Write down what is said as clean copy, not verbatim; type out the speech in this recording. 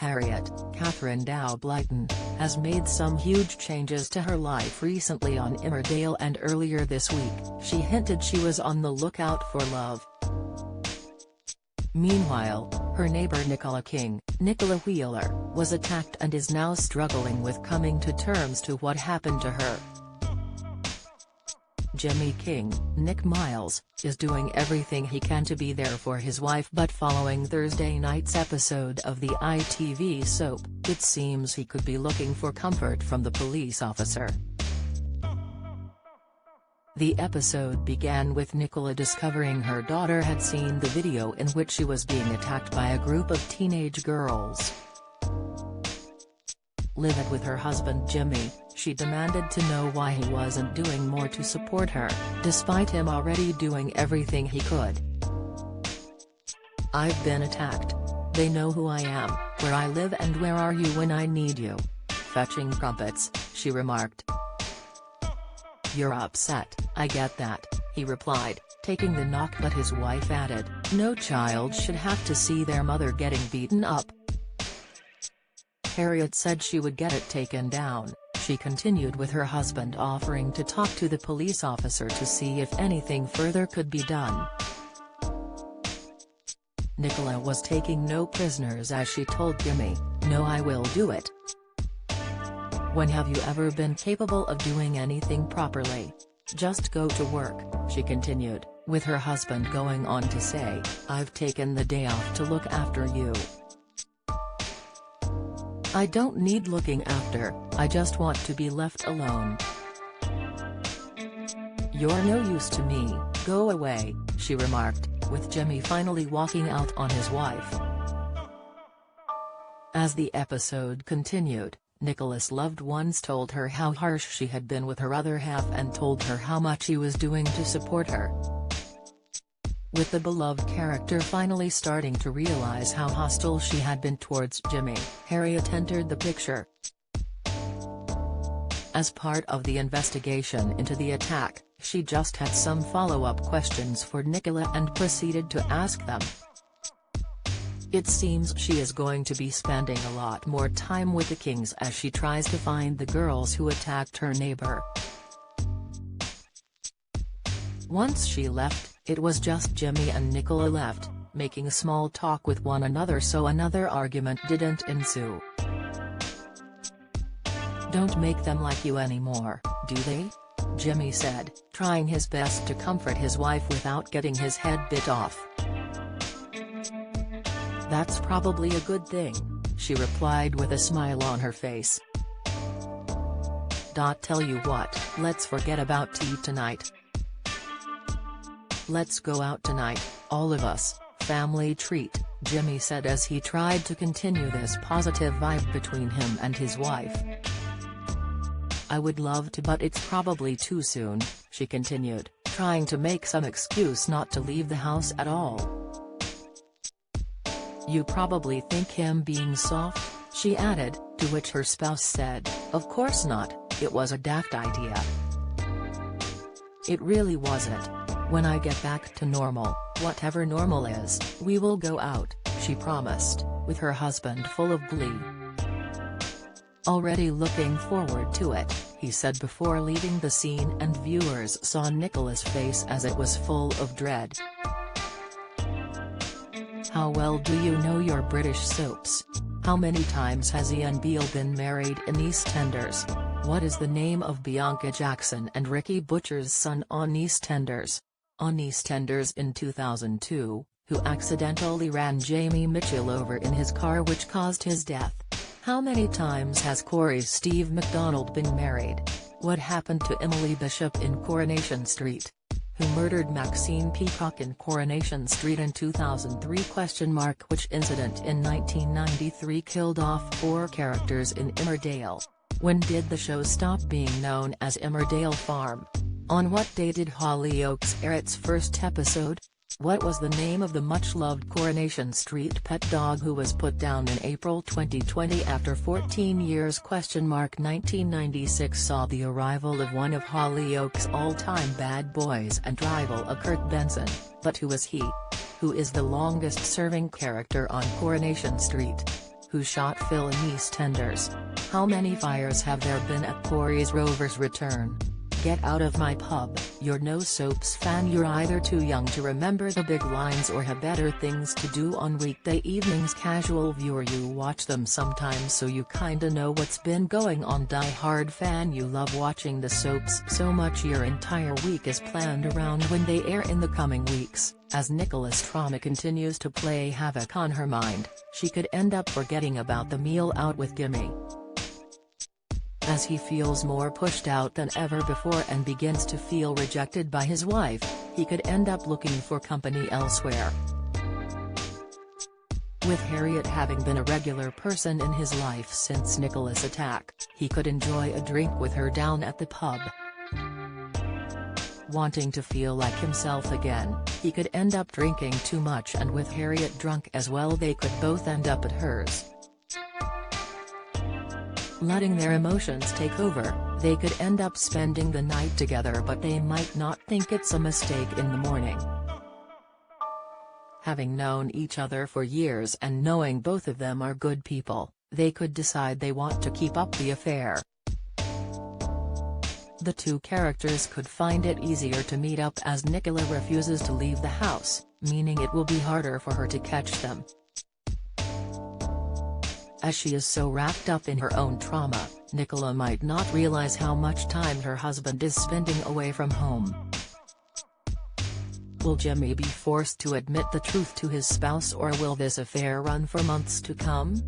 Harriet, Catherine Dow Blyton, has made some huge changes to her life recently on Emmerdale, and earlier this week, she hinted she was on the lookout for love. Meanwhile, her neighbor Nicola Wheeler, was attacked and is now struggling with coming to terms to what happened to her. Jimmy King, Nick Miles, is doing everything he can to be there for his wife, but following Thursday night's episode of the ITV soap, it seems he could be looking for comfort from the police officer. The episode began with Nicola discovering her daughter had seen the video in which she was being attacked by a group of teenage girls. Livid with her husband Jimmy, she demanded to know why he wasn't doing more to support her, despite him already doing everything he could. "I've been attacked. They know who I am, where I live, and where are you when I need you. Fetching crumpets," she remarked. "You're upset, I get that," he replied, taking the knock, but his wife added, "No child should have to see their mother getting beaten up." Harriet said she would get it taken down. She continued with her husband offering to talk to the police officer to see if anything further could be done. Nicola was taking no prisoners as she told Jimmy, "No, I will do it. When have you ever been capable of doing anything properly? Just go to work," she continued, with her husband going on to say, "I've taken the day off to look after you. I don't need looking after, I just want to be left alone. You're no use to me, go away," she remarked, with Jimmy finally walking out on his wife. As the episode continued, Nicola's loved ones told her how harsh she had been with her other half and told her how much he was doing to support her. With the beloved character finally starting to realize how hostile she had been towards Jimmy, Harriet entered the picture. As part of the investigation into the attack, she just had some follow-up questions for Nicola and proceeded to ask them. It seems she is going to be spending a lot more time with the Kings as she tries to find the girls who attacked her neighbor. Once she left, it was just Jimmy and Nicola left, making small talk with one another so another argument didn't ensue. "Don't make them like you anymore, do they?" Jimmy said, trying his best to comfort his wife without getting his head bit off. "That's probably a good thing," she replied with a smile on her face. "Tell you what, let's forget about tea tonight. Let's go out tonight, all of us, family treat," Jimmy said as he tried to continue this positive vibe between him and his wife. "I would love to, but it's probably too soon," she continued, trying to make some excuse not to leave the house at all. "You probably think him being soft," she added, to which her spouse said, "Of course not, it was a daft idea." "It really wasn't. When I get back to normal, whatever normal is, we will go out," she promised, with her husband full of glee. "Already looking forward to it," he said before leaving the scene, and viewers saw Nicola's face as it was full of dread. How well do you know your British soaps? How many times has Ian Beale been married in EastEnders? What is the name of Bianca Jackson and Ricky Butcher's son on EastEnders? On EastEnders in 2002, who accidentally ran Jamie Mitchell over in his car which caused his death? How many times has Corey's Steve MacDonald been married? What happened to Emily Bishop in Coronation Street? Who murdered Maxine Peacock in Coronation Street in 2003? Which incident in 1993 killed off 4 characters in Emmerdale? When did the show stop being known as Emmerdale Farm? On what day did Hollyoaks air its first episode? What was the name of the much-loved Coronation Street pet dog who was put down in April 2020 after 14 years? 1996 saw the arrival of one of Hollyoaks' all-time bad boys and rival of Kurt Benson, but who is he? Who is the longest-serving character on Coronation Street? Who shot Phil in EastEnders? How many fires have there been at Corey's Rover's return? Get out of my pub, you're no soaps fan. You're either too young to remember the big lines or have better things to do on weekday evenings. Casual viewer, you watch them sometimes so you kinda know what's been going on. Die-hard fan, you love watching the soaps so much your entire week is planned around when they air in the coming weeks. As Nicola's trauma continues to play havoc on her mind, she could end up forgetting about the meal out with Gimme. As he feels more pushed out than ever before and begins to feel rejected by his wife, he could end up looking for company elsewhere. With Harriet having been a regular person in his life since Nicola's attack, he could enjoy a drink with her down at the pub. Wanting to feel like himself again, he could end up drinking too much, and with Harriet drunk as well they could both end up at hers. Letting their emotions take over, they could end up spending the night together, but they might not think it's a mistake in the morning. Having known each other for years and knowing both of them are good people, they could decide they want to keep up the affair. The two characters could find it easier to meet up as Nicola refuses to leave the house, meaning it will be harder for her to catch them. As she is so wrapped up in her own trauma, Nicola might not realize how much time her husband is spending away from home. Will Jimmy be forced to admit the truth to his spouse, or will this affair run for months to come?